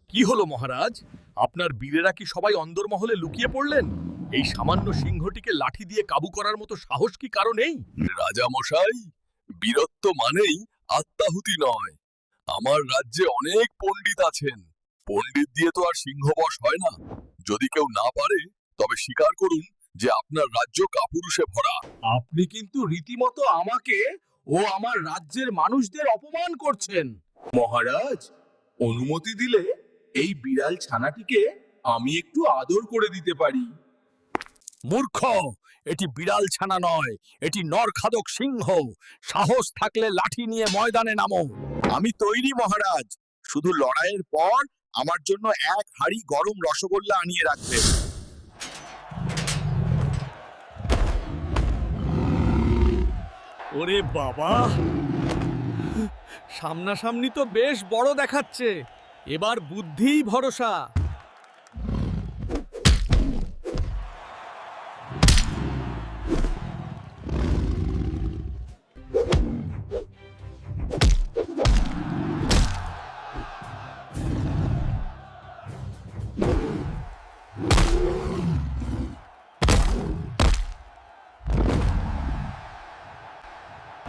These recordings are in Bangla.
কি হলো মহারাজ? আপনার বীরেরা কি সবাই অন্দরমহলে লুকিয়ে পড়লেন? এই সামান্য সিংহটিকে লাঠি দিয়ে কাবু করার মতো সাহস কি কারো নেই? রাজা মশাই, বীরত্ব মানেই আত্মাহুতি নয়। আমার রাজ্যে অনেক পণ্ডিত আছেন। পণ্ডিত দিয়ে তো আর সিংহবশ হয় না। যদি কেউ না পারে, তবে স্বীকার করুন যে আপনার রাজ্য কাপুরুষে ভরা। আপনি কিন্তু রীতিমতো আমাকে ও আমার রাজ্যের মানুষদের অপমান করছেন। মহারাজ, অনুমতি দিলে এই বিড়াল ছানাটিকে আমি একটু আদর করে দিতে পারি। মূর্খ, এটি বিড়াল ছানা নয়, এটি নরখাদক সিংহ। সাহস থাকলে লাঠি নিয়ে ময়দানে নামো। আমি তৈরি মহারাজ। শুধু লড়াইয়ের পর আমার জন্য এক হাঁড়ি গরম রসগোল্লা আনিয়ে রাখবেন। ওরে বাবা, সামনাসামনি তো বেশ বড় দেখাচ্ছে। এবার বুদ্ধিই ভরসা।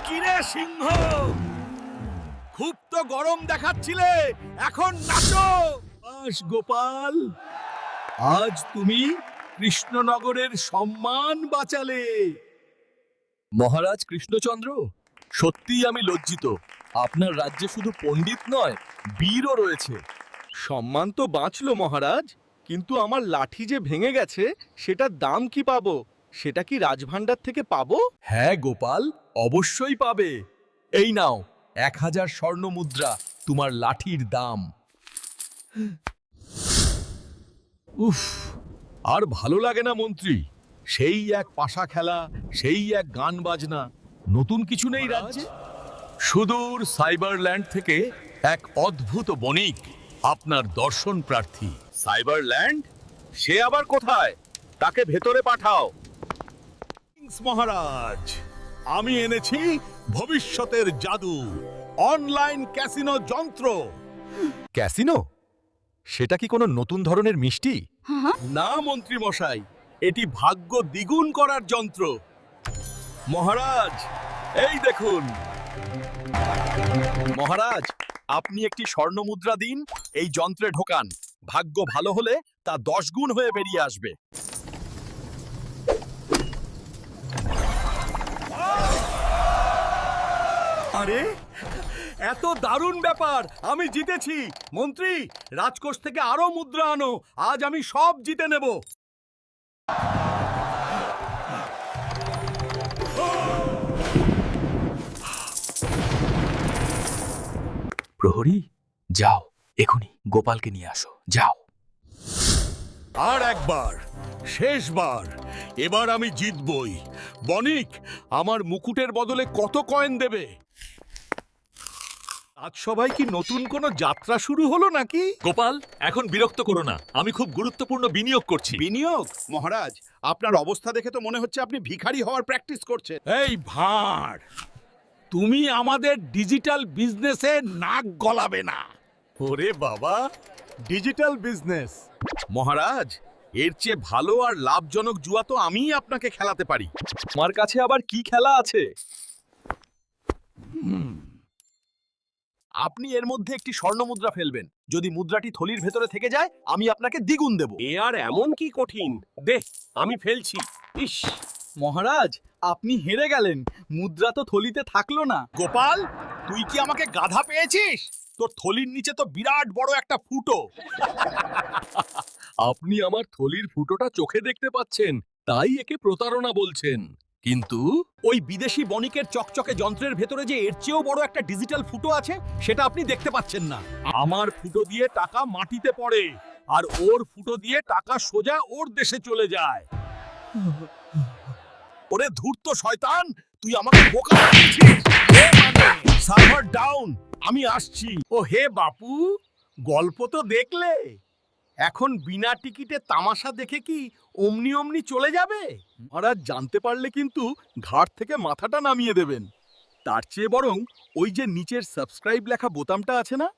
কিরে সিংহ, খুব তো গরম দেখাচ্ছিলে, এখন নাচো। আস গোপাল, আজ তুমি কৃষ্ণনগরের সম্মান বাঁচালে। মহারাজ কৃষ্ণচন্দ্র, সত্যিই আমি লজ্জিত। আপনার রাজ্যে শুধু পণ্ডিত নয়, বীরও রয়েছে। সম্মান তো বাঁচলো মহারাজ, কিন্তু আমার লাঠি যে ভেঙে গেছে, সেটার দাম কি পাবো? সেটা কি রাজভাণ্ডার থেকে পাবো? হ্যাঁ গোপাল, অবশ্যই পাবে। এই নাও 1000 স্বর্ণ মুদ্রা, তোমার লাঠির দাম। উফ, আর ভালো লাগে না মন্ত্রী। সেই এক পাশা খেলা, সেই এক গান বাজনা। নতুন কিছু নেই রাজ্যে। সুদূর সাইবারল্যান্ড থেকে এক অদ্ভুত বণিক আপনার দর্শন প্রার্থী। সাইবারল্যান্ড? সে আবার কোথায়? তাকে ভেতরে পাঠাও। মহারাজ, আমি এনেছি ভবিষ্যতের জাদু, অনলাইন ক্যাসিনো যন্ত্র। ক্যাসিনো? সেটা কি কোনো নতুন ধরনের মিষ্টি? না মন্ত্রী মশাই, এটি ভাগ্য দ্বিগুণ করার যন্ত্র। মহারাজ, এই দেখুন। মহারাজ, আপনি একটি স্বর্ণ মুদ্রা দিন, এই যন্ত্রে ঢোকান। ভাগ্য ভালো হলে তা 10 গুণ হয়ে বেরিয়ে আসবে। আরে, এত দারুণ ব্যাপার! আমি জিতেছি। মন্ত্রী, রাজকোষ থেকে আরো মুদ্রা আনো। আজ আমি সব জিতে নেব। প্রহরী, যাও, এখনই গোপালকে নিয়ে আসো, যাও। আর একবার, শেষবার, এবার আমি জিতবই। বণিক, আমার মুকুটের বদলে কত কয়েন দেবে? আজ সবাই কি নতুন কোনো যাত্রা শুরু হলো নাকি? গোপাল, এখন বিরক্ত করো না। আমি খুব গুরুত্বপূর্ণ বিনিয়োগ করছি। বিনিয়োগ? মহারাজ, আপনার অবস্থা দেখে তো মনে হচ্ছে আপনি ভিখারি হওয়ার প্র্যাকটিস করছেন। এই ভাঁড়, তুমি আমাদের ডিজিটাল বিজনেসে নাক গলাবে না। ওরে বাবা, ডিজিটাল বিজনেস! মহারাজ, এর চেয়ে ভালো আর লাভজনক জুয়া তো আমিই আপনাকে খেলাতে পারি। তোমার কাছে আবার কি খেলা আছে? আপনি এর মধ্যে একটি স্বর্ণ মুদ্রা ফেলবেন। যদি মুদ্রাটি থলির ভেতরে থেকে যায়, আমি আপনাকে দ্বিগুণ দেব। এ আর এমন কি কঠিন? দে, আমি ফেলছি। ইস, মহারাজ, আপনি হেরে গেলেন। মুদ্রা তো থলিতে থাকলো না। গোপাল, তুই কি আমাকে গাধা পেয়েছিস? তোর থলির নিচে তো বিরাট বড় একটা ফুটো। আপনি আমার থলির ফুটোটা চোখে দেখতে পাচ্ছেন, তাই একে প্রতারণা বলছেন। কিন্তু ওই বিদেশি বণিকের চকচকে যন্ত্রের ভেতরে যে এর চেয়েও বড় একটা ডিজিটাল ফুটো আছে, সেটা আপনি দেখতে পাচ্ছেন না। আমার ফুটো দিয়ে টাকা মাটিতে পড়ে, আর ওর ফুটো দিয়ে টাকা সোজা ওর দেশে চলে যায়। ওরে ধূর্ত শয়তান, তুই আমাকে বোকা বানিয়েছিস। সার্ভার ডাউন, আমি আসছি। ও হে বাপু, গল্প তো দেখলে। এখন বিনা টিকিটে তামাশা দেখে কি অমনি অমনি চলে যাবে? মহারাজ জানতে পারলে কিন্তু ঘাট থেকে মাথাটা নামিয়ে দেবেন। তার চেয়ে বরং ওই যে নিচের সাবস্ক্রাইব লেখা বোতামটা আছে না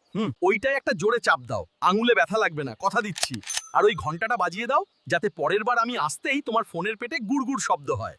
ওইটাই একটা জোরে চাপ দাও, আঙুলে ব্যথা লাগবে না, কথা দিচ্ছি। আর ওই ঘন্টাটা বাজিয়ে দাও, যাতে পরের বার আমি আসতেই তোমার ফোনের পেটে গুড়গুড় শব্দ হয়।